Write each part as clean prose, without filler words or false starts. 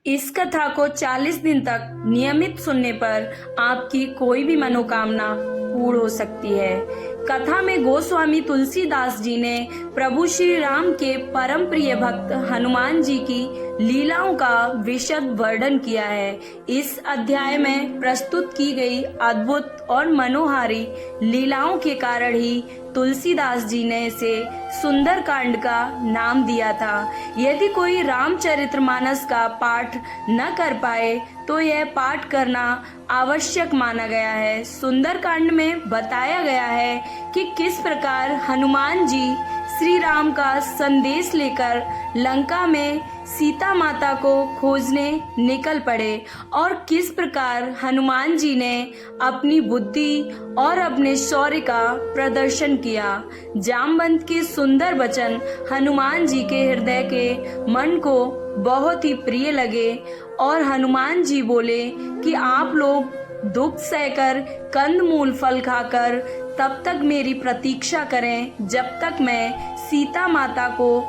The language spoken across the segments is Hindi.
इस कथा को 40 दिन तक नियमित सुनने पर आपकी कोई भी मनोकामना पूर्ण हो सकती है। कथा में गोस्वामी तुलसीदास जी ने प्रभु श्री राम के परम प्रिय भक्त हनुमान जी की लीलाओं का विशद वर्णन किया है। इस अध्याय में प्रस्तुत की गई अद्भुत और मनोहारी लीलाओं के कारण ही तुलसीदास जी ने इसे सुंदर कांड का नाम दिया था। यदि कोई रामचरितमानस का पाठ न कर पाए तो यह पाठ करना आवश्यक माना गया है। सुंदर कांड में बताया गया है कि किस प्रकार हनुमान जी श्री राम का संदेश लेकर लंका में सीता माता को खोजने निकल पड़े और किस प्रकार हनुमान जी ने अपनी बुद्धि और अपने शौर्य का प्रदर्शन किया। जामवंत के सुंदर वचन हनुमान जी के हृदय के मन को बहुत ही प्रिय लगे और हनुमान जी बोले कि आप लोग दुख सहकर कंदमूल फल खाकर तब तक मेरी प्रतीक्षा करें जब तक मैं सीता माता को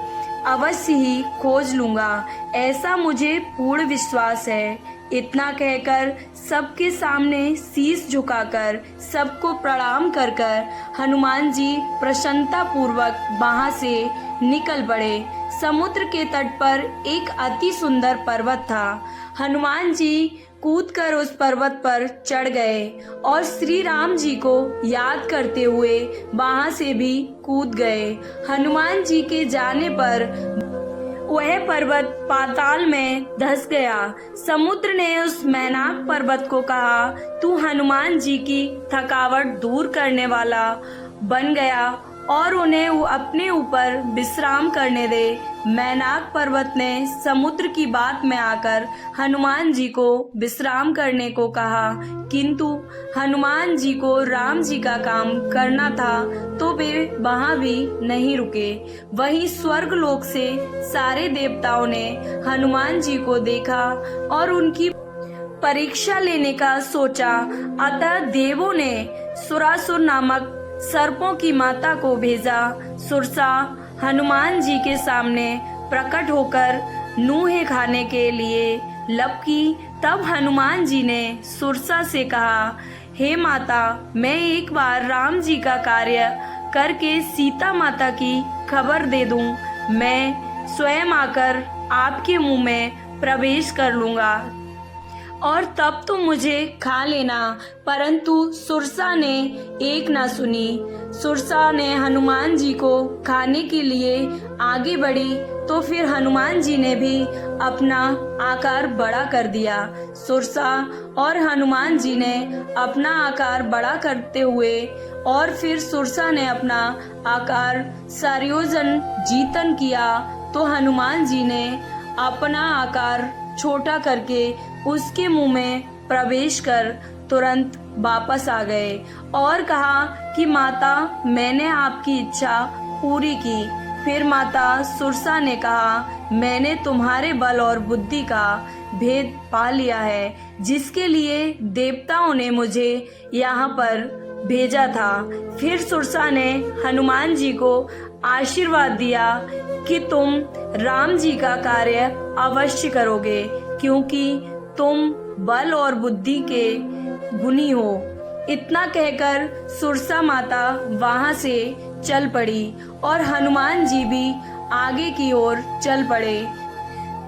अवश्य ही खोज लूंगा, ऐसा मुझे पूर्ण विश्वास है। इतना कहकर सबके सामने शीश झुकाकर सबको प्रणाम कर कर हनुमान जी प्रसन्नता पूर्वक वहां से निकल पड़े। समुद्र के तट पर एक अति सुंदर पर्वत था। हनुमान जी कूदकर उस पर्वत पर चढ़ गए और श्री राम जी को याद करते हुए वहां से भी कूद गए। हनुमान जी के जाने पर वह पर्वत पाताल में धंस गया। समुद्र ने उस मैनाक पर्वत को कहा, तू हनुमान जी की थकावट दूर करने वाला बन गया और उन्हें अपने ऊपर विश्राम करने दे। मैनाक पर्वत ने समुद्र की बात में आकर हनुमान जी को विश्राम करने को कहा, किंतु हनुमान जी को राम जी का काम करना था तो वे वहां भी नहीं रुके। वहीं स्वर्ग लोक से सारे देवताओं ने हनुमान जी को देखा और उनकी परीक्षा लेने का सोचा। अतः देवों ने सुरासुर नामक सर्पों की माता को भेजा। सुरसा हनुमान जी के सामने प्रकट होकर नूहे खाने के लिए लपकी। तब हनुमान जी ने सुरसा से कहा, हे माता, मैं एक बार राम जी का कार्य करके सीता माता की खबर दे दूं। मैं स्वयं आकर आपके मुंह में प्रवेश कर लूंगा और तब तो मुझे खा लेना। परंतु सुरसा ने एक ना सुनी। सुरसा ने हनुमान जी को खाने के लिए आगे बढ़ी तो फिर हनुमान जी ने भी अपना आकार बड़ा कर दिया। सुरसा और हनुमान जी ने अपना आकार बड़ा करते हुए और फिर सुरसा ने अपना आकार सरयोजन जीतन किया तो हनुमान जी ने अपना आकार छोटा करके उसके मुंह में प्रवेश कर तुरंत वापस आ गए और कहा कि माता, मैंने आपकी इच्छा पूरी की। फिर माता सुरसा ने कहा, मैंने तुम्हारे बल और बुद्धि का भेद पा लिया है, जिसके लिए देवताओं ने मुझे यहाँ पर भेजा था। फिर सुरसा ने हनुमान जी को आशीर्वाद दिया कि तुम राम जी का कार्य अवश्य करोगे, क्योंकि तुम बल और बुद्धि के गुणी हो। इतना कहकर सुरसा माता वहां से चल पड़ी और हनुमान जी भी आगे की ओर चल पड़े।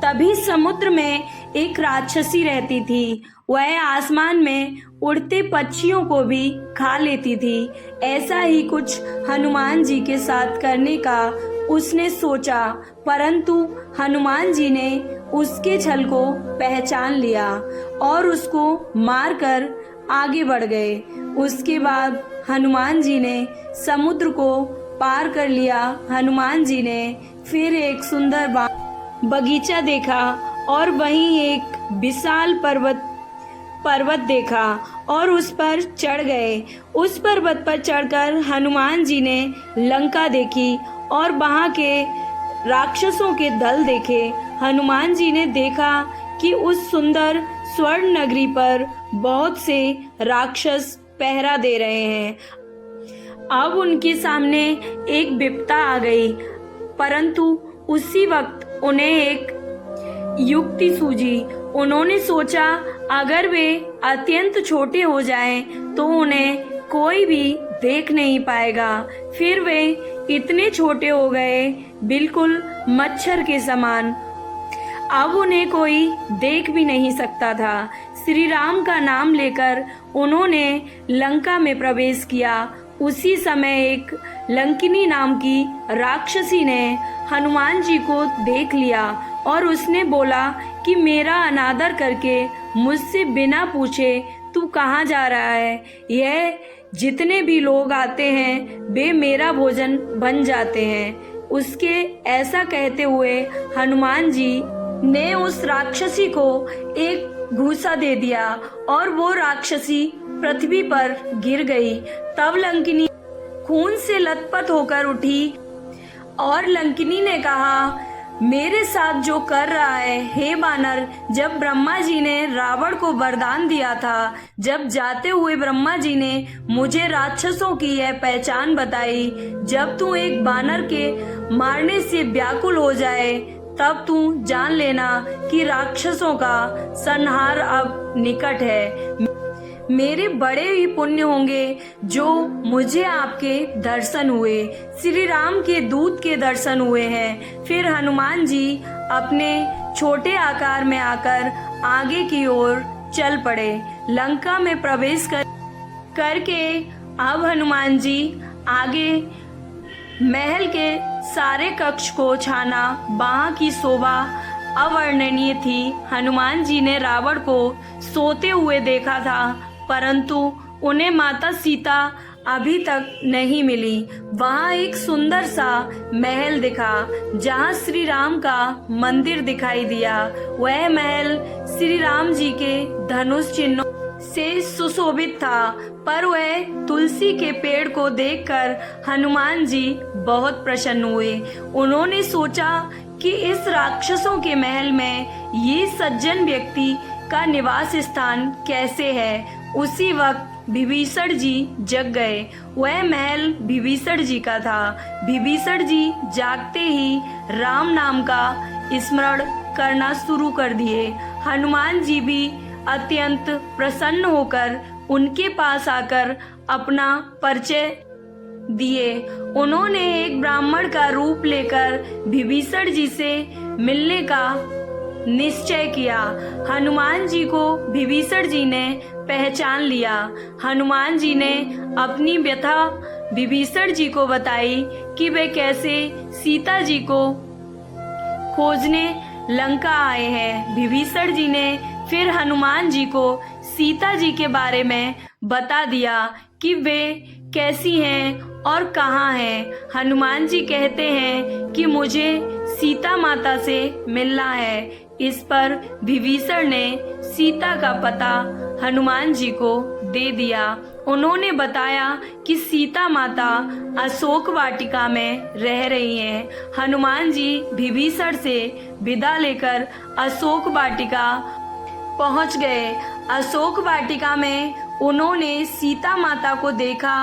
तभी समुद्र में एक राक्षसी रहती थी। वह आसमान में उड़ते पक्षियों को भी खा लेती थी। ऐसा ही कुछ हनुमान जी के साथ करने का उसने सोचा, परंतु हनुमान जी ने उसके छल को पहचान लिया और उसको मारकर आगे बढ़ गए। उसके बाद हनुमान जी ने समुद्र को पार कर लिया। हनुमान जी ने फिर एक सुंदर बगीचा देखा और वहीं एक विशाल पर्वत देखा और उस पर चढ़ गए। उस पर्वत पर चढ़कर हनुमान जी ने लंका देखी और वहां के राक्षसों के दल देखे। हनुमान जी ने देखा कि उस सुंदर स्वर्ण नगरी पर बहुत से राक्षस पहरा दे रहे हैं। अब उनके सामने एक विपदा आ गई, परंतु उसी वक्त उन्हें एक युक्ति सूझी। उन्होंने सोचा अगर वे अत्यंत छोटे हो जाएं तो उन्हें कोई भी देख नहीं पाएगा। फिर वे इतने छोटे हो गए, बिल्कुल मच्छर के समान। अब उन्हें कोई देख भी नहीं सकता था। श्री राम का नाम लेकर उन्होंने लंका में प्रवेश किया। उसी समय एक लंकिनी नाम की राक्षसी ने हनुमान जी को देख लिया और उसने बोला कि मेरा अनादर करके मुझसे बिना पूछे तू कहाँ जा रहा है? यह जितने भी लोग आते हैं वे मेरा भोजन बन जाते हैं। उसके ऐसा कहते हुए हनुमान जी ने उस राक्षसी को एक घूसा दे दिया और वो राक्षसी पृथ्वी पर गिर गई। तब लंकिनी खून से लथपथ होकर उठी और लंकिनी ने कहा, मेरे साथ जो कर रहा है हे बानर, जब ब्रह्मा जी ने रावण को वरदान दिया था, जब जाते हुए ब्रह्मा जी ने मुझे राक्षसों की यह पहचान बताई, जब तू एक बानर के मारने से व्याकुल हो जाए तब तू जान लेना कि राक्षसों का संहार अब निकट है। मेरे बड़े ही पुण्य होंगे जो मुझे आपके दर्शन हुए, श्री राम के दूत के दर्शन हुए हैं। फिर हनुमान जी अपने छोटे आकार में आकर आगे की ओर चल पड़े। लंका में प्रवेश करके अब हनुमान जी आगे महल के सारे कक्ष को छाना। वहाँ की शोभा अवर्णनीय थी। हनुमान जी ने रावण को सोते हुए देखा था, परंतु उन्हें माता सीता अभी तक नहीं मिली। वहाँ एक सुंदर सा महल दिखा जहाँ श्री राम का मंदिर दिखाई दिया। वह महल श्री राम जी के धनुष चिन्हों से सुशोभित था, पर वह तुलसी के पेड़ को देखकर हनुमान जी बहुत प्रसन्न हुए। उन्होंने सोचा कि इस राक्षसों के महल में ये सज्जन व्यक्ति का निवास स्थान कैसे है। उसी वक्त विभीषण जी जग गए। वह महल विभीषण जी का था। विभीषण जी जागते ही राम नाम का स्मरण करना शुरू कर दिए। हनुमान जी भी अत्यंत प्रसन्न होकर उनके पास आकर अपना परिचय दिए। उन्होंने एक ब्राह्मण का रूप लेकर विभीषण जी से मिलने का निश्चय किया। हनुमान जी को विभीषण जी ने पहचान लिया। हनुमान जी ने अपनी व्यथा विभीषण जी को बताई कि वे कैसे सीता जी को खोजने लंका आए हैं। विभीषण जी ने फिर हनुमान जी को सीता जी के बारे में बता दिया कि वे कैसी हैं और कहाँ हैं। हनुमान जी कहते हैं कि मुझे सीता माता से मिलना है। इस पर विभीषण ने सीता का पता हनुमान जी को दे दिया। उन्होंने बताया कि सीता माता अशोक वाटिका में रह रही हैं। हनुमान जी विभीषण से विदा लेकर अशोक वाटिका पहुंच गए। अशोक वाटिका में उन्होंने सीता माता को देखा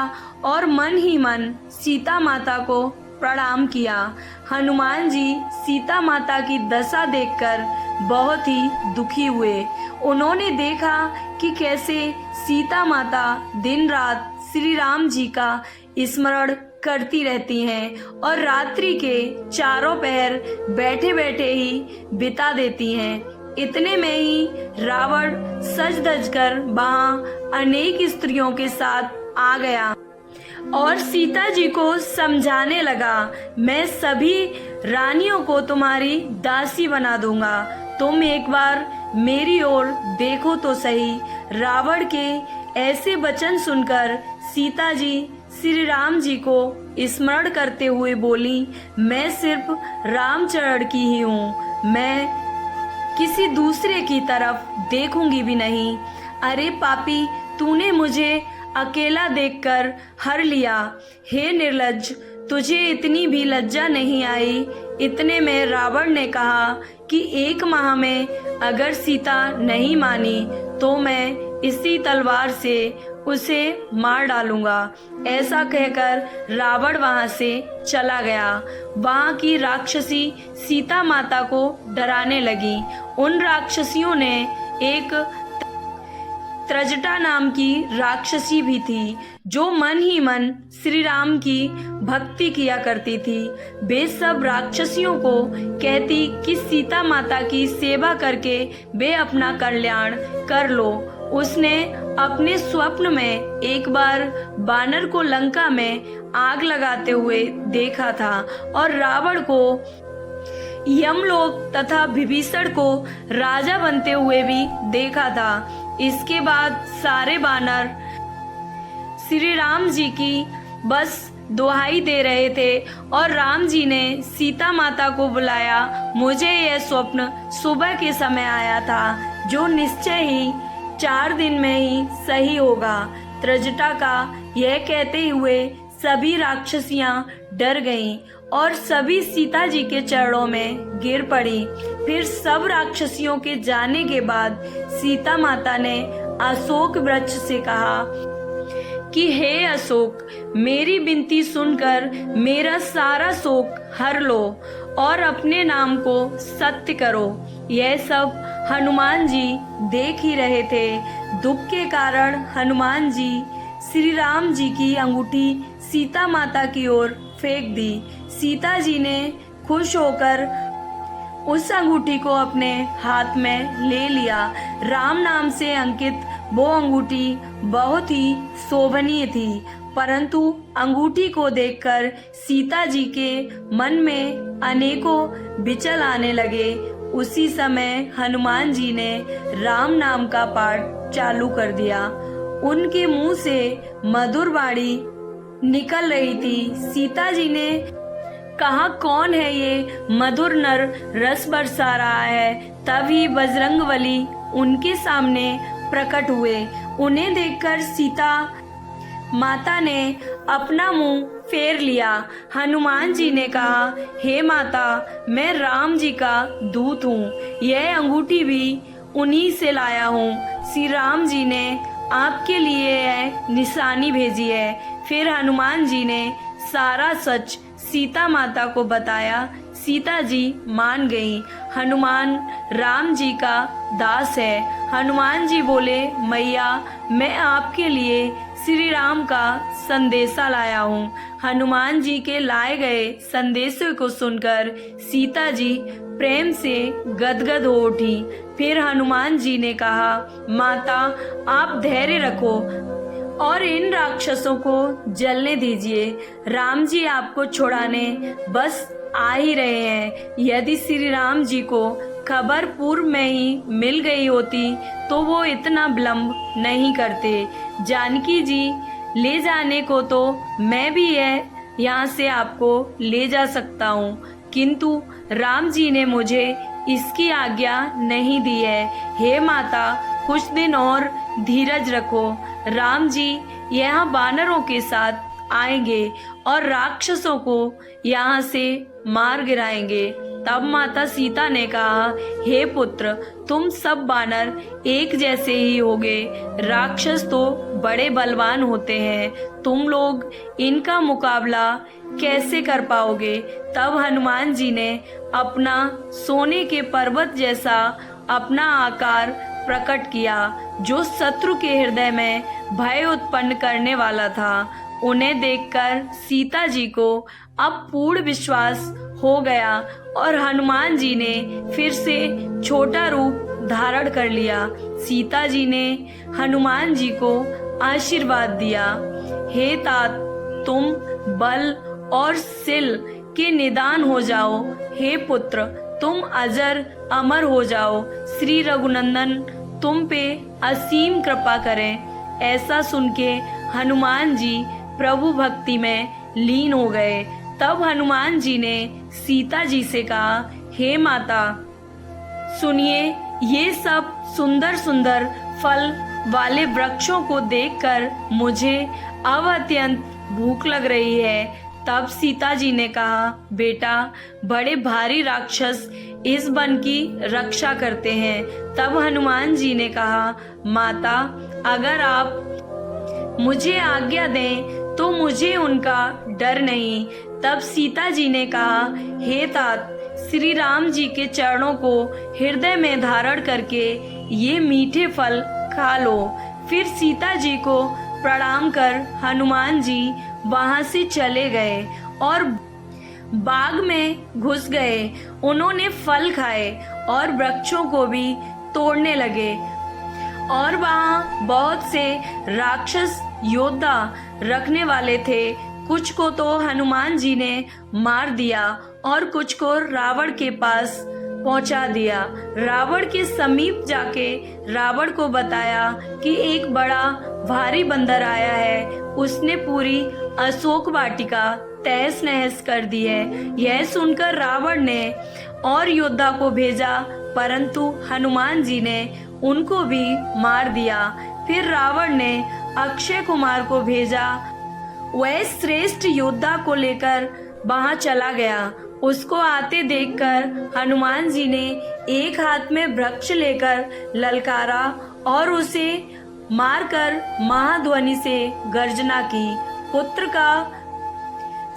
और मन ही मन सीता माता को प्रणाम किया। हनुमान जी सीता माता की दशा देखकर बहुत ही दुखी हुए। उन्होंने देखा कि कैसे सीता माता दिन रात श्री राम जी का स्मरण करती रहती हैं और रात्रि के चारों पहर बैठे बैठे ही बिता देती हैं। इतने में ही रावण सज धज कर वहाँ अनेक स्त्रियों के साथ आ गया और सीता जी को समझाने लगा, मैं सभी रानियों को तुम्हारी दासी बना दूंगा, तुम एक बार मेरी ओर देखो तो सही। रावण के ऐसे वचन सुनकर सीता जी श्री राम जी को स्मरण करते हुए बोली, मैं सिर्फ रामचरण की ही हूँ, मैं किसी दूसरे की तरफ देखूंगी भी नहीं। अरे पापी, तूने मुझे अकेला देखकर हर लिया। हे निर्लज्ज, तुझे इतनी भी लज्जा नहीं आई। इतने में रावण ने कहा कि 1 माह में अगर सीता नहीं मानी तो मैं इसी तलवार से उसे मार डालूंगा। ऐसा कहकर रावण वहां से चला गया। वहां की राक्षसी सीता माता को डराने लगी। उन राक्षसियों ने एक त्रजटा नाम की राक्षसी भी थी, जो मन ही मन श्री राम की भक्ति किया करती थी। वे सब राक्षसियों को कहती कि सीता माता की सेवा करके वे अपना कल्याण कर लो। उसने अपने स्वप्न में एक बार बानर को लंका में आग लगाते हुए देखा था और रावण को यमलोक तथा विभीषण को राजा बनते हुए भी देखा था। इसके बाद सारे बानर श्री राम जी की बस दुहाई दे रहे थे और राम जी ने सीता माता को बुलाया। मुझे यह स्वप्न सुबह के समय आया था, जो निश्चय ही 4 दिन में ही सही होगा। त्रजटा का यह कहते हुए सभी राक्षसियां डर गईं और सभी सीता जी के चरणों में गिर पड़ी। फिर सब राक्षसियों के जाने के बाद सीता माता ने अशोक वृक्ष से कहा कि हे अशोक, मेरी विनती सुनकर मेरा सारा शोक हर लो और अपने नाम को सत्य करो। यह सब हनुमान जी देख ही रहे थे। दुख के कारण हनुमान जी श्री राम जी की अंगूठी सीता माता की ओर फेंक दी। सीता जी ने खुश होकर उस अंगूठी को अपने हाथ में ले लिया। राम नाम से अंकित वो अंगूठी बहुत ही शोभनीय थी, परंतु अंगूठी को देखकर सीता जी के मन में अनेकों विचल आने लगे। उसी समय हनुमान जी ने राम नाम का पाठ चालू कर दिया। उनके मुंह से मधुर वाणी निकल रही थी। सीता जी ने कहा, कौन है ये मधुर नर रस बरसा रहा है। तभी बजरंगबली उनके सामने प्रकट हुए। उन्हें देखकर सीता माता ने अपना मुंह फेर लिया। हनुमान जी ने कहा, हे माता, मैं राम जी का दूत हूँ। यह अंगूठी भी उन्हीं से लाया हूँ। श्री राम जी ने आपके लिए यह निशानी भेजी है। फिर हनुमान जी ने सारा सच सीता माता को बताया। सीता जी मान गईं। हनुमान राम जी का दास है। हनुमान जी बोले, मैया, मैं आपके लिए श्री राम का संदेशा लाया हूँ। हनुमान जी के लाए गए संदेशों को सुनकर सीता जी प्रेम से गदगद हो उठी। फिर हनुमान जी ने कहा, माता, आप धैर्य रखो और इन राक्षसों को जलने दीजिए। राम जी आपको छुड़ाने बस आ ही रहे हैं। यदि श्री राम जी को खबर पूर्व में ही मिल गई होती तो वो इतना विलम्ब नहीं करते। जानकी जी ले जाने को तो मैं भी यहाँ से आपको ले जा सकता हूँ, किंतु राम जी ने मुझे इसकी आज्ञा नहीं दी है। हे माता, कुछ दिन और धीरज रखो। राम जी यहाँ बानरों के साथ आएंगे और राक्षसों को यहाँ से मार गिराएंगे। तब माता सीता ने कहा, हे पुत्र, तुम सब बानर एक जैसे ही होगे। राक्षस तो बड़े बलवान होते हैं, तुम लोग इनका मुकाबला कैसे कर पाओगे। तब हनुमान जी ने अपना सोने के पर्वत जैसा अपना आकार प्रकट किया, जो शत्रु के हृदय में भय उत्पन्न करने वाला था। उन्हें देखकर सीता जी को अब पूर्ण विश्वास हो गया और हनुमान जी ने फिर से छोटा रूप धारण कर लिया। सीता जी ने हनुमान जी को आशीर्वाद दिया, हे तात, तुम बल और शील के निदान हो जाओ। हे पुत्र, तुम अजर अमर हो जाओ। श्री रघुनंदन तुम पे असीम कृपा करें। ऐसा सुन के हनुमान जी प्रभु भक्ति में लीन हो गए। तब हनुमान जी ने सीता जी से कहा, हे माता, सुनिए, ये सब सुंदर सुंदर फल वाले वृक्षों को देखकर मुझे अब अत्यंत भूख लग रही है। तब सीता जी ने कहा, बेटा, बड़े भारी राक्षस इस वन की रक्षा करते हैं। तब हनुमान जी ने कहा, माता, अगर आप मुझे आज्ञा दें तो मुझे उनका डर नहीं। तब सीता जी ने कहा, हे तात, श्री राम जी के चरणों को हृदय में धारण करके ये मीठे फल खा लो। फिर सीता जी को प्रणाम कर हनुमान जी वहां से चले गए और बाग में घुस गए। उन्होंने फल खाए और वृक्षों को भी तोड़ने लगे और वहां बहुत से राक्षस योद्धा रखने वाले थे। कुछ को तो हनुमान जी ने मार दिया और कुछ को रावण के पास पहुंचा दिया। रावण के समीप जाके रावण को बताया कि एक बड़ा भारी बंदर आया है, उसने पूरी अशोक वाटिका तहस नहस कर दी है। यह सुनकर रावण ने और योद्धा को भेजा, परंतु हनुमान जी ने उनको भी मार दिया। फिर रावण ने अक्षय कुमार को भेजा, वह श्रेष्ठ योद्धा को लेकर वहां चला गया। उसको आते देखकर हनुमान जी ने एक हाथ में वृक्ष लेकर ललकारा और उसे मारकर महाध्वनि से गर्जना की। पुत्र का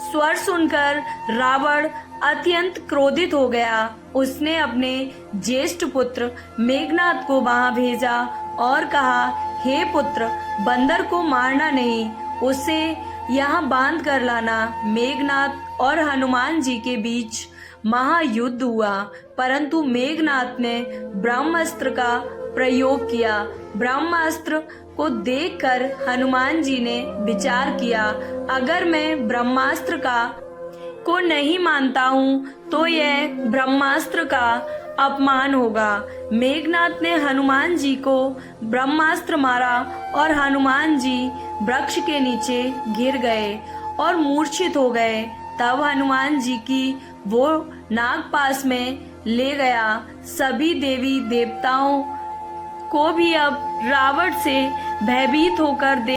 स्वर सुनकर रावण अत्यंत क्रोधित हो गया। उसने अपने ज्येष्ठ पुत्र मेघनाद को वहां भेजा और कहा, हे पुत्र, बंदर को मारना नहीं, उसे यहाँ बांध कर लाना। मेघनाद और हनुमान जी के बीच महायुद्ध हुआ, परंतु मेघनाद ने ब्रह्मास्त्र का प्रयोग किया। ब्रह्मास्त्र को देखकर हनुमान जी ने विचार किया, अगर मैं ब्रह्मास्त्र को नहीं मानता हूँ तो यह ब्रह्मास्त्र का अपमान होगा। मेघनाद ने हनुमान जी को ब्रह्मास्त्र मारा और हनुमान जी वृक्ष के नीचे गिर गए और मूर्छित हो गए। तब हनुमान जी की वो नागपास में ले गया। सभी देवी देवताओं को भी अब रावण से भयभीत होकर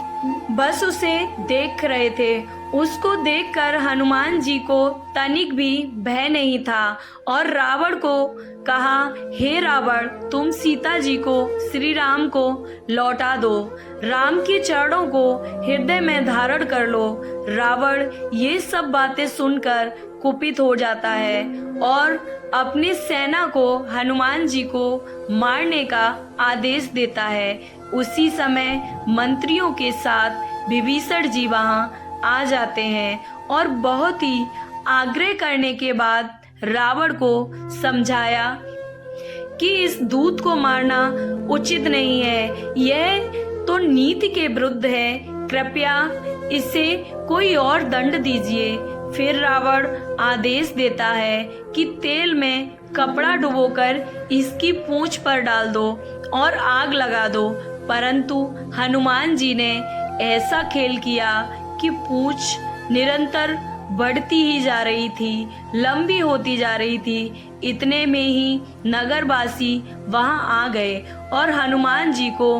बस उसे देख रहे थे। उसको देखकर हनुमान जी को तनिक भी भय नहीं था और रावण को कहा, हे रावण, तुम सीता जी को श्री राम को लौटा दो, राम के चरणों को हृदय में धारण कर लो। रावण ये सब बातें सुनकर कुपित हो जाता है और अपनी सेना को हनुमान जी को मारने का आदेश देता है। उसी समय मंत्रियों के साथ विभीषण जी वहां आ जाते हैं और बहुत ही आग्रह करने के बाद रावण को समझाया कि इस दूत को मारना उचित नहीं है, यह तो नीति के विरुद्ध है, कृपया इसे कोई और दंड दीजिए। फिर रावण आदेश देता है कि तेल में कपड़ा डुबोकर इसकी पूंछ पर डाल दो और आग लगा दो, परंतु हनुमान जी ने ऐसा खेल किया कि पूंछ निरंतर बढ़ती ही जा रही थी, लंबी होती जा रही थी। इतने में ही नगरवासी वहां आ गए और हनुमान जी को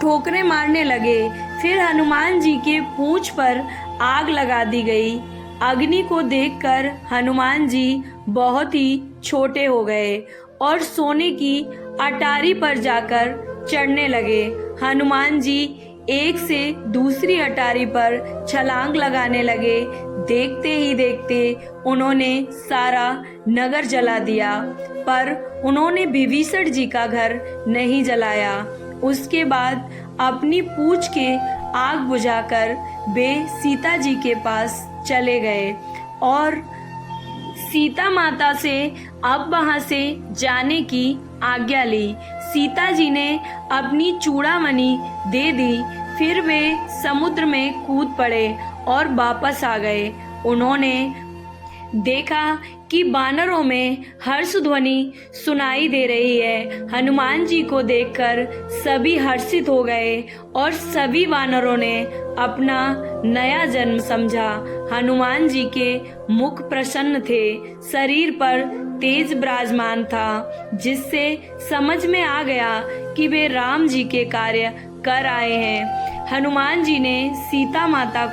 ठोकरें मारने लगे। फिर हनुमान जी के पूंछ पर आग लगा दी गई। अग्नि को देखकर हनुमान जी बहुत ही छोटे हो गए और सोने की अटारी पर जाकर चढ़ने लगे। हनुमान जी एक से दूसरी अटारी पर छलांग लगाने लगे। देखते ही देखते उन्होंने सारा नगर जला दिया, पर उन्होंने विभीषण जी का घर नहीं जलाया। उसके बाद अपनी पूंछ के आग बुझाकर वे सीता जी के पास चले गए और सीता माता से अब वहां से जाने की आज्ञा ली। सीता जी ने अपनी चूड़ामणि दे दी। फिर वे समुद्र में कूद पड़े और वापस आ गए। उन्होंने देखा कि वानरों में हर्ष ध्वनि सुनाई दे रही है। हनुमान जी को देखकर सभी हर्षित हो गए और सभी वानरों ने अपना नया जन्म समझा। हनुमान जी के मुख प्रसन्न थे, शरीर पर तेज विराजमान था, जिससे समझ में आ गया कि वे राम जी के कार्य कर आए हैं। हनुमान जी ने सीता माता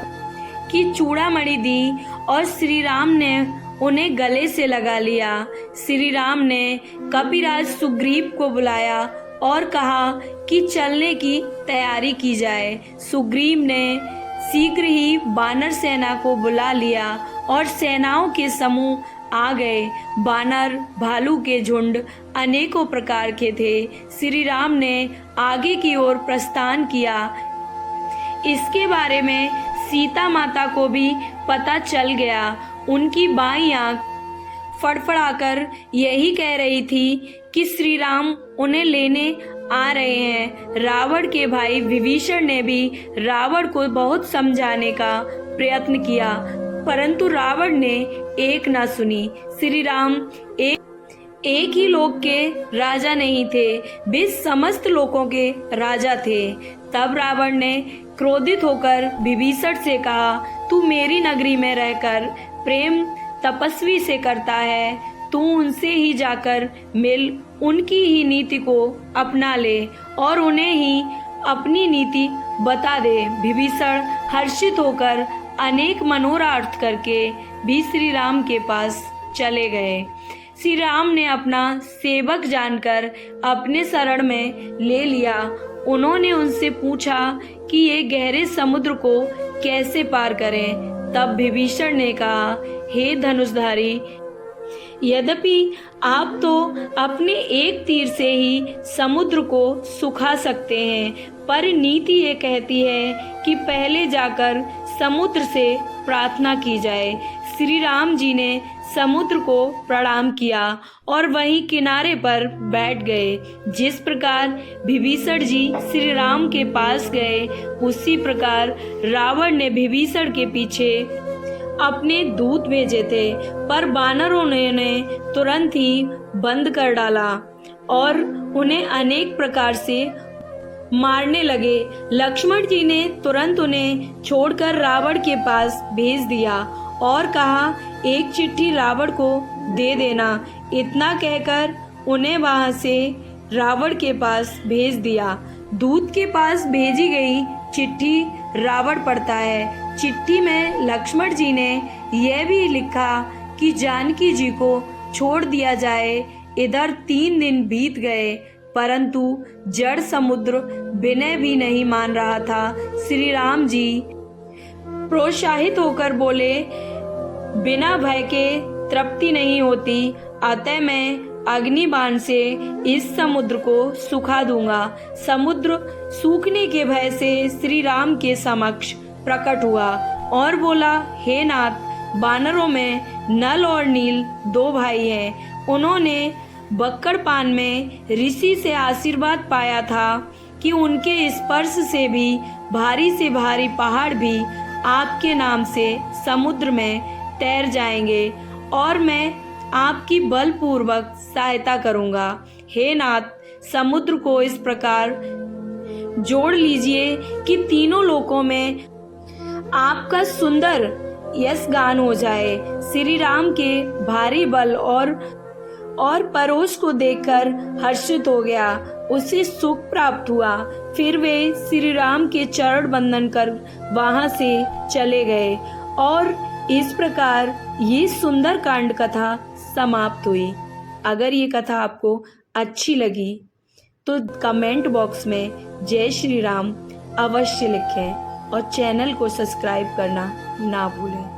की चूड़ामणि दी और श्री राम ने उन्हें गले से लगा लिया। श्री राम ने कपिराज सुग्रीव को बुलाया और कहा कि चलने की तैयारी की जाए। सुग्रीव ने शीघ्र ही वानर सेना को बुला लिया और सेनाओं के समूह आ गए। वानर भालू के झुंड अनेकों प्रकार के थे। श्री राम ने आगे की ओर प्रस्थान किया। इसके बारे में सीता माता को भी पता चल गया। उनकी बाईं आंख फड़फड़ाकर यही कह रही थी कि श्री राम उन्हें लेने आ रहे हैं। रावण के भाई विभीषण ने भी रावण को बहुत समझाने का प्रयत्न किया, परंतु रावण ने एक न सुनी। श्री राम एक ही लोक के राजा नहीं थे, वे समस्त लोकों के राजा थे। तब रावण ने क्रोधित होकर विभीषण से कहा, तू मेरी नगरी में रहकर प्रेम तपस्वी से करता है, तू उनसे ही जाकर मिल, उनकी ही नीति को अपना ले और उन्हें ही अपनी नीति बता दे। विभीषण हर्षित होकर अनेक मनोरार्थ करके भी श्री राम के पास चले गए। श्री राम ने अपना सेवक जानकर अपने शरण में ले लिया। उन्होंने उनसे पूछा कि ये गहरे समुद्र को कैसे पार करें। तब विभीषण ने कहा, हे धनुषधारी, यद्यपि आप तो अपने एक तीर से ही समुद्र को सुखा सकते हैं, पर नीति ये कहती है कि पहले जाकर समुद्र से प्रार्थना की जाए। श्री राम जी ने समुद्र को प्रणाम किया और वहीं किनारे पर बैठ गए। जिस प्रकार विभीषण जी श्री राम के पास गए, उसी प्रकार रावण ने विभीषण के पीछे अपने दूत भेजे थे, पर वानरों ने तुरंत ही बंद कर डाला और उन्हें अनेक प्रकार से मारने लगे। लक्ष्मण जी ने तुरंत उन्हें छोड़कर रावण के पास भेज दिया और कहा, एक चिट्ठी रावण को दे देना। इतना कहकर उन्हें वहां से रावण के पास भेज दिया। दूत के पास भेजी गई चिट्ठी रावण पढ़ता है। चिट्ठी में लक्ष्मण जी ने यह भी लिखा कि जानकी जी को छोड़ दिया जाए। इधर 3 दिन बीत गए, परंतु जड़ समुद्र विनय भी नहीं मान रहा था। श्री राम जी प्रोत्साहित होकर बोले, बिना भय के तृप्ति नहीं होती, अतः मैं अग्निबाण से इस समुद्र को सुखा दूंगा। समुद्र सूखने के भय से श्री राम के समक्ष प्रकट हुआ और बोला, हे नाथ, वानरों में नल और नील 2 भाई हैं। उन्होंने बक्कड़पान में ऋषि से आशीर्वाद पाया था कि उनके स्पर्श से भी भारी से भारी पहाड़ भी आपके नाम से समुद्र में तैर जाएंगे और मैं आपकी बलपूर्वक सहायता करूंगा। हे नाथ, समुद्र को इस प्रकार जोड़ लीजिए कि तीनों लोकों में आपका सुंदर यश गान हो जाए। श्री राम के भारी बल और परोस को देखकर हर्षित हो गया, उसे सुख प्राप्त हुआ। फिर वे श्री राम के चरण बंदन कर वहां से चले गए और इस प्रकार ये सुंदर कांड कथा समाप्त हुई। अगर ये कथा आपको अच्छी लगी तो कमेंट बॉक्स में जय श्री राम अवश्य लिखें और चैनल को सब्सक्राइब करना ना भूलें।